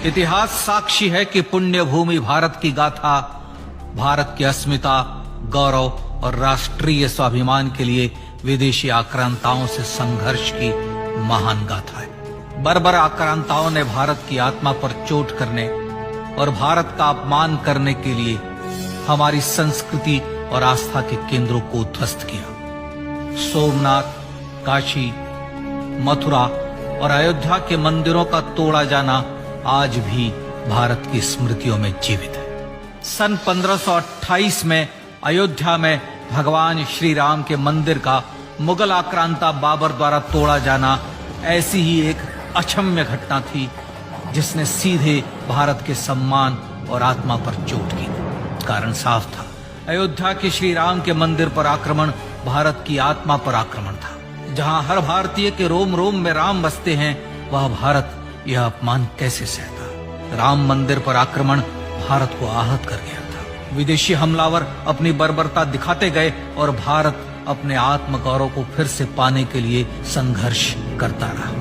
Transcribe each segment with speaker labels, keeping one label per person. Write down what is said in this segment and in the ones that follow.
Speaker 1: इतिहास साक्षी है कि पुण्य भूमि भारत की गाथा भारत की अस्मिता, गौरव और राष्ट्रीय स्वाभिमान के लिए विदेशी आक्रांताओं से संघर्ष की महान गाथा है। बर्बर आक्रांताओं ने भारत की आत्मा पर चोट करने और भारत का अपमान करने के लिए हमारी संस्कृति और आस्था के केंद्रों को उद्ध्वस्त किया। सोमनाथ, काशी, मथुरा और अयोध्या के मंदिरों का तोड़ा जाना आज भी भारत की स्मृतियों में जीवित है। सन 1528 में अयोध्या में भगवान श्री राम के मंदिर का मुगल आक्रांता बाबर द्वारा तोड़ा जाना ऐसी ही एक अक्षम्य घटना थी जिसने सीधे भारत के सम्मान और आत्मा पर चोट की। कारण साफ था, अयोध्या के श्री राम के मंदिर पर आक्रमण भारत की आत्मा पर आक्रमण था। जहां हर भारतीय के रोम रोम में राम बसते हैं, वह भारत यह अपमान कैसे सहता। राम मंदिर पर आक्रमण भारत को आहत कर गया था। विदेशी हमलावर अपनी बर्बरता दिखाते गए और भारत अपने आत्मगौरव को फिर से पाने के लिए संघर्ष करता रहा।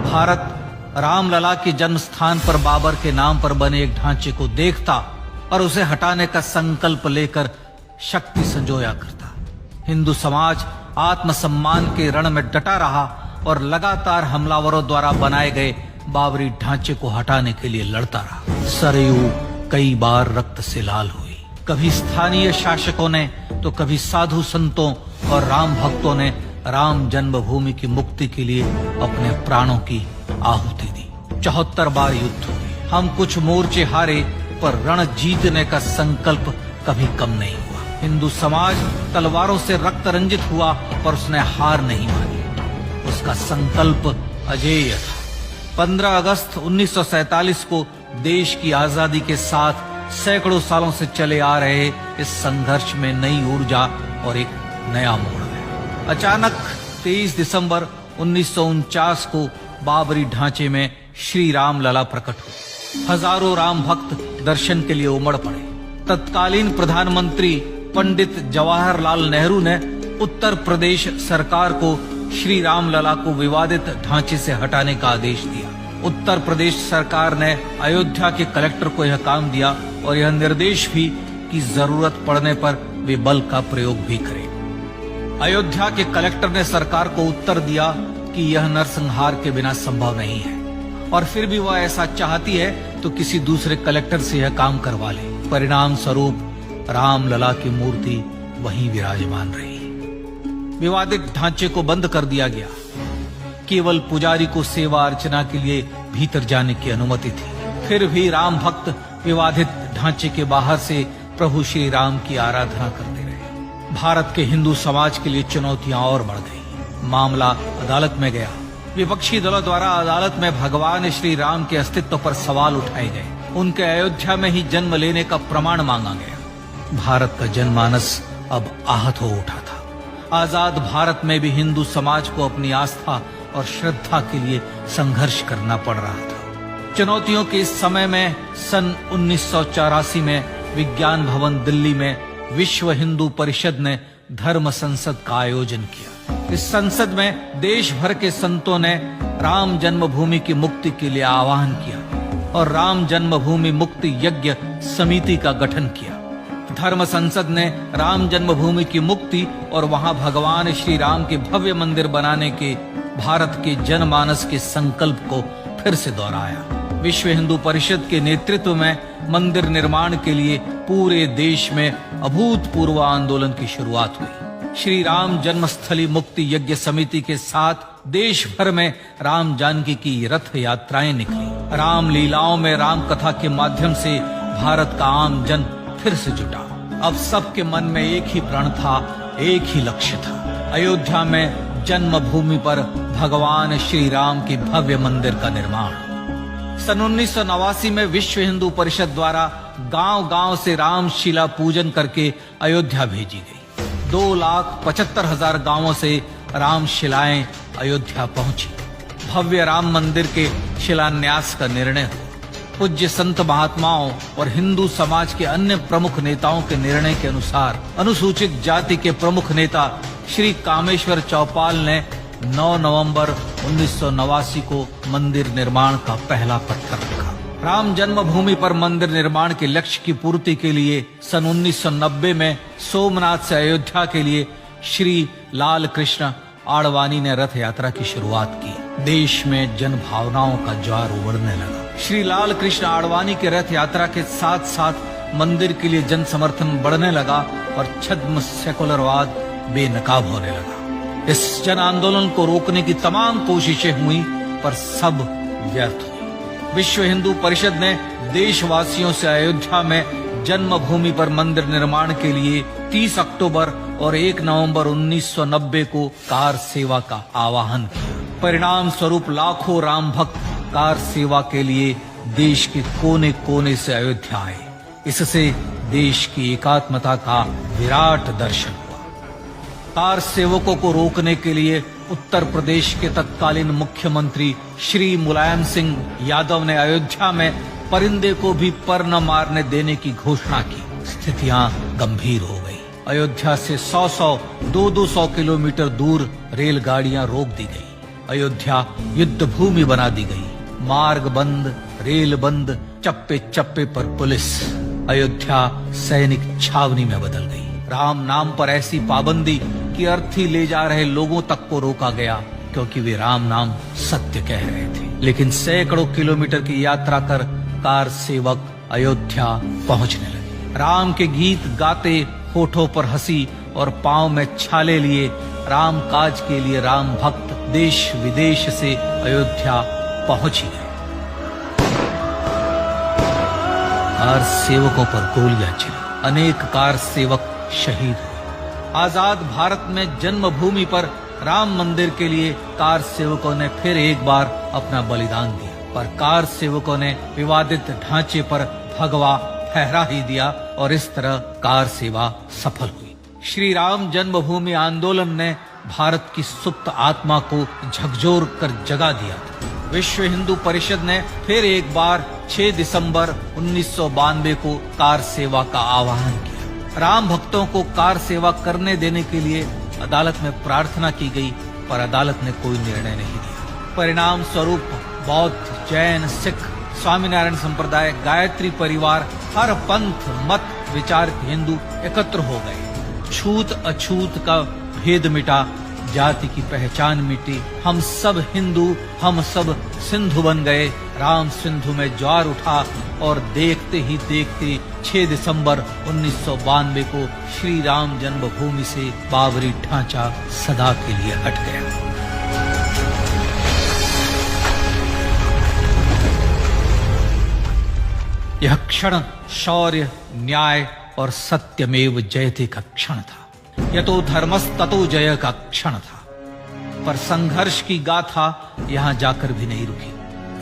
Speaker 1: भारत रामलला के जन्म स्थान पर बाबर के नाम पर बने एक ढांचे को देखता और उसे हटाने का संकल्प लेकर शक्ति संजोया करता। हिंदू समाज आत्मसम्मान के रण में डटा रहा और लगातार हमलावरों द्वारा बनाए गए बाबरी ढांचे को हटाने के लिए लड़ता रहा। सरयू कई बार रक्त से लाल हुई। कभी स्थानीय शासकों ने तो कभी साधु संतों और राम भक्तों ने राम जन्मभूमि की मुक्ति के लिए अपने प्राणों की आहुति दी। 74 बार युद्ध हुए। हम कुछ मोर्चे हारे, पर रण जीतने का संकल्प कभी कम नहीं हुआ। हिंदू समाज तलवारों से रक्त रंजित हुआ, पर उसने हार नहीं मानी। उसका संकल्प अजेय था। 15 अगस्त 1947 को देश की आजादी के साथ सैकड़ों सालों से चले आ रहे इस संघर्ष में नई ऊर्जा और एक नया मोड़ आया। अचानक 23 दिसंबर 1949 को बाबरी ढांचे में श्री राम लला प्रकट हुए। हजारों राम भक्त दर्शन के लिए उमड़ पड़े। तत्कालीन प्रधानमंत्री पंडित जवाहरलाल नेहरू ने उत्तर प्रदेश सरकार को श्री राम लला को विवादित ढांचे से हटाने का आदेश दिया। उत्तर प्रदेश सरकार ने अयोध्या के कलेक्टर को यह काम दिया और यह निर्देश भी कि जरूरत पड़ने पर वे बल का प्रयोग भी करें। अयोध्या के कलेक्टर ने सरकार को उत्तर दिया कि यह नरसंहार के बिना संभव नहीं है, और फिर भी वह ऐसा चाहती है तो किसी दूसरे कलेक्टर से यह काम करवा ले। परिणाम स्वरूप रामलला की मूर्ति वहीं विराजमान रही। विवादित ढांचे को बंद कर दिया गया। केवल पुजारी को सेवा अर्चना के लिए भीतर जाने की अनुमति थी। फिर भी राम भक्त विवादित ढांचे के बाहर से प्रभु श्री राम की आराधना करते रहे। भारत के हिंदू समाज के लिए चुनौतियां और बढ़ गई। मामला अदालत में गया। विपक्षी दलों द्वारा अदालत में भगवान श्री राम के अस्तित्व पर सवाल उठाए गए। उनके अयोध्या में ही जन्म लेने का प्रमाण मांगा गया। भारत का जनमानस अब आहत हो उठा था। आजाद भारत में भी हिंदू समाज को अपनी आस्था और श्रद्धा के लिए संघर्ष करना पड़ रहा था। चुनौतियों के इस समय में सन 1984 में विज्ञान भवन दिल्ली में विश्व हिंदू परिषद ने धर्म संसद का आयोजन किया। इस संसद में देश भर के संतों ने राम जन्मभूमि की मुक्ति के लिए आह्वान किया और राम जन्मभूमि मुक्ति यज्ञ समिति का गठन किया। धर्म संसद ने राम जन्मभूमि की मुक्ति और वहां भगवान श्री राम के भव्य मंदिर बनाने के भारत के जनमानस के संकल्प को फिर से दोहराया। विश्व हिंदू परिषद के नेतृत्व में मंदिर निर्माण के लिए पूरे देश में अभूतपूर्व आंदोलन की शुरुआत हुई। श्री राम जन्मस्थली मुक्ति यज्ञ समिति के साथ देश भर में राम जानकी की रथ यात्राएं निकली। राम लीलाओं में राम कथा के माध्यम से भारत का आम जन फिर से जुटा। अब सबके मन में एक ही प्रण था, एक ही लक्ष्य था। अयोध्या में जन्मभूमि पर भगवान श्री राम के भव्य मंदिर का निर्माण। सन 1989 में विश्व हिंदू परिषद द्वारा गांव-गांव से रामशिला पूजन करके अयोध्या भेजी गई। 2,75,000 गांवों से रामशिलाएं अयोध्या पहुंची। भव्य राम मंदिर के शिलान्यास का निर्णय हुआ। पूज्य संत महात्माओं और हिंदू समाज के अन्य प्रमुख नेताओं के निर्णय के अनुसार अनुसूचित जाति के प्रमुख नेता श्री कामेश्वर चौपाल ने 9 नवंबर 1989 को मंदिर निर्माण का पहला पत्थर रखा। राम जन्मभूमि पर मंदिर निर्माण के लक्ष्य की पूर्ति के लिए सन 1990 में सोमनाथ से अयोध्या के लिए श्री लाल कृष्ण आडवाणी ने रथ यात्रा की शुरुआत की। देश में जन भावनाओं का ज्वार उमड़ने लगा। श्री लाल कृष्ण आडवाणी के रथ यात्रा के साथ साथ मंदिर के लिए जन समर्थन बढ़ने लगा और छद्म सेकुलरवाद बेनकाब होने लगा। इस जन आंदोलन को रोकने की तमाम कोशिशें हुई पर सब व्यर्थ हुई। विश्व हिंदू परिषद ने देशवासियों से अयोध्या में जन्मभूमि पर मंदिर निर्माण के लिए 30 अक्टूबर और 1 नवंबर 1990 को कार सेवा का आह्वान किया। परिणाम स्वरूप लाखों राम भक्त कार सेवा के लिए देश के कोने कोने से अयोध्या आए। इससे देश की एकात्मता का विराट दर्शन हुआ। कार सेवकों को रोकने के लिए उत्तर प्रदेश के तत्कालीन मुख्यमंत्री श्री मुलायम सिंह यादव ने अयोध्या में परिंदे को भी पर न मारने देने की घोषणा की। स्थितियां गंभीर हो गई। अयोध्या से 100-100, 200 किलोमीटर दूर रेलगाड़ियां रोक दी गई। अयोध्या युद्ध भूमि बना दी गई। मार्ग बंद, रेल बंद, चप्पे चप्पे पर पुलिस। अयोध्या सैनिक छावनी में बदल गई। राम नाम पर ऐसी पाबंदी कि अर्थी ले जा रहे लोगों तक को रोका गया क्योंकि वे राम नाम सत्य कह रहे थे। लेकिन सैकड़ों किलोमीटर की यात्रा कर कार सेवक अयोध्या पहुंचने लगे। राम के गीत गाते, होठों पर हंसी और पांव में छाले लिए राम काज के लिए राम भक्त देश विदेश से अयोध्या पहुंच ही गए। कार सेवकों पर गोलियां चली। अनेक कार सेवक शहीद हुए। आजाद भारत में जन्मभूमि पर राम मंदिर के लिए कार सेवकों ने फिर एक बार अपना बलिदान दिया, पर कार सेवकों ने विवादित ढांचे पर भगवा फहरा ही दिया और इस तरह कार सेवा सफल हुई। श्री राम जन्मभूमि आंदोलन ने भारत की सुप्त आत्मा को झकझोर कर जगा दिया था। विश्व हिंदू परिषद ने फिर एक बार 6 दिसंबर 1992 को कार सेवा का आह्वान किया। राम भक्तों को कार सेवा करने देने के लिए अदालत में प्रार्थना की गई, पर अदालत ने कोई निर्णय नहीं दिया। परिणाम स्वरूप बौद्ध, जैन, सिख, स्वामीनारायण संप्रदाय, गायत्री परिवार, हर पंथ, मत, विचार के हिंदू एकत्र हो गए। छूत अछूत का भेद मिटा, जाति की पहचान मिटी। हम सब हिंदू, हम सब सिंधु बन गए। राम सिंधु में ज्वार उठा और देखते ही देखते 6 दिसंबर 1992 को श्री राम जन्मभूमि से बाबरी ढांचा सदा के लिए हट गया। यह क्षण शौर्य, न्याय और सत्यमेव जयते का क्षण था। यतो धर्मस्ततो जय का क्षण था। पर संघर्ष की गाथा यहां जाकर भी नहीं रुकी।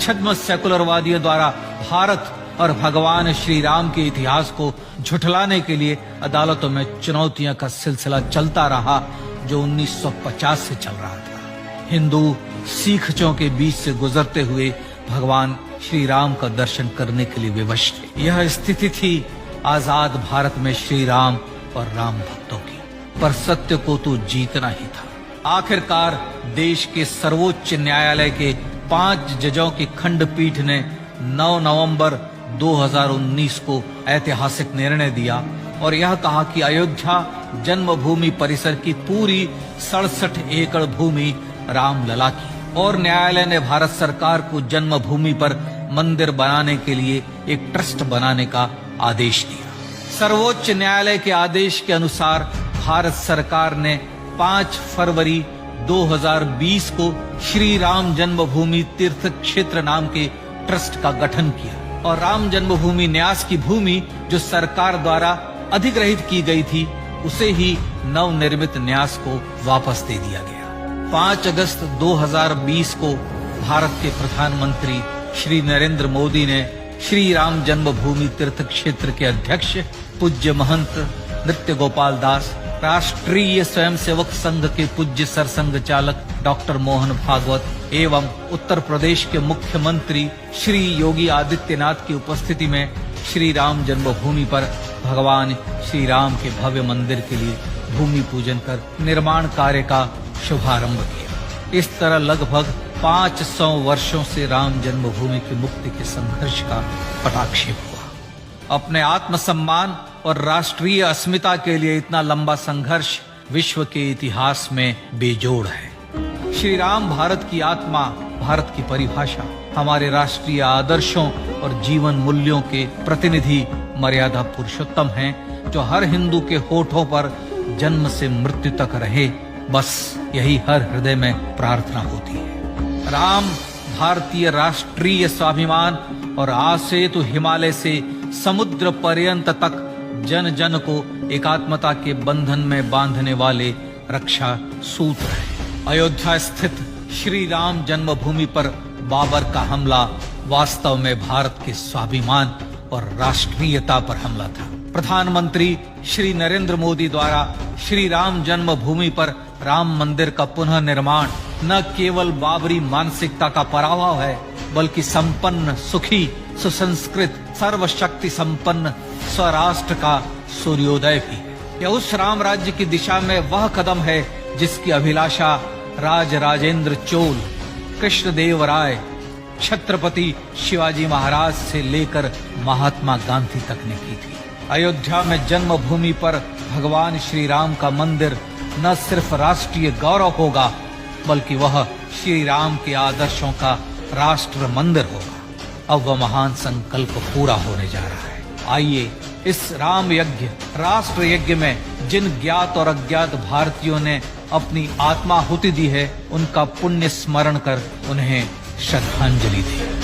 Speaker 1: छद्म सेकुलरवादियों द्वारा भारत और भगवान श्री राम के इतिहास को झुठलाने के लिए अदालतों में चुनौतियों का सिलसिला चलता रहा, जो 1950 से चल रहा था। हिंदू सिखों के बीच से गुजरते हुए भगवान श्री राम का दर्शन करने के लिए विवश थे। यह स्थिति थी आजाद भारत में श्री राम और राम भक्तों की। पर सत्य को तो जीतना ही था। आखिरकार देश के सर्वोच्च न्यायालय के 5 जजों की खंडपीठ ने 9 नवंबर 2019 को ऐतिहासिक निर्णय दिया और यह कहा कि अयोध्या जन्मभूमि परिसर की पूरी 67 एकड़ भूमि रामलला की। और न्यायालय ने भारत सरकार को जन्मभूमि पर मंदिर बनाने के लिए एक ट्रस्ट बनाने का आदेश दिया। सर्वोच्च न्यायालय के आदेश के अनुसार भारत सरकार ने 5 फरवरी 2020 को श्री राम जन्मभूमि तीर्थ क्षेत्र नाम के ट्रस्ट का गठन किया और राम जन्मभूमि न्यास की भूमि जो सरकार द्वारा अधिग्रहित की गई थी, उसे ही नवनिर्मित न्यास को वापस दे दिया गया। 5 अगस्त 2020 को भारत के प्रधानमंत्री श्री नरेंद्र मोदी ने श्री राम जन्मभूमि तीर्थ क्षेत्र के अध्यक्ष पूज्य महंत नृत्य गोपाल दास, राष्ट्रीय स्वयंसेवक संघ के पूज्य सरसंघ चालक डॉक्टर मोहन भागवत एवं उत्तर प्रदेश के मुख्यमंत्री श्री योगी आदित्यनाथ की उपस्थिति में श्री राम जन्मभूमि पर भगवान श्री राम के भव्य मंदिर के लिए भूमि पूजन कर निर्माण कार्य का शुभारंभ किया। इस तरह लगभग 500 वर्षों से राम जन्मभूमि की मुक्ति के संघर्ष का पटाक्षेप हुआ। अपने आत्मसम्मान और राष्ट्रीय अस्मिता के लिए इतना लंबा संघर्ष विश्व के इतिहास में बेजोड़ है। श्री राम भारत की आत्मा, भारत की परिभाषा, हमारे राष्ट्रीय आदर्शों और जीवन मूल्यों के प्रतिनिधि मर्यादा पुरुषोत्तम हैं, जो हर हिंदू के होठों पर जन्म से मृत्यु तक रहे, बस यही हर हृदय में प्रार्थना होती है। राम भारतीय राष्ट्रीय स्वाभिमान और आसेतु हिमालय से समुद्र पर्यंत तक जन जन को एकात्मता के बंधन में बांधने वाले रक्षा सूत्र है। अयोध्या स्थित श्री राम जन्मभूमि पर बाबर का हमला वास्तव में भारत के स्वाभिमान और राष्ट्रीयता पर हमला था। प्रधानमंत्री श्री नरेंद्र मोदी द्वारा श्री राम जन्मभूमि पर राम मंदिर का पुनः निर्माण न केवल बाबरी मानसिकता का पराभव है, बल्कि संपन्न, सुखी, सुसंस्कृत, सर्वशक्ति संपन्न स्वराष्ट्र का सूर्योदय भी है। यह उस राम राज्य की दिशा में वह कदम है जिसकी अभिलाषा राज राजेंद्र चोल, कृष्णदेव राय, छत्रपति शिवाजी महाराज से लेकर महात्मा गांधी तक ने की थी। अयोध्या में जन्मभूमि पर भगवान श्री राम का मंदिर न सिर्फ राष्ट्रीय गौरव होगा, बल्कि वह श्री राम के आदर्शों का राष्ट्र मंदिर होगा। अब वह महान संकल्प पूरा होने जा रहा है। आइए इस राम यज्ञ, राष्ट्र यज्ञ में जिन ज्ञात और अज्ञात भारतीयों ने अपनी आत्माहुति दी है, उनका पुण्य स्मरण कर उन्हें श्रद्धांजलि दी।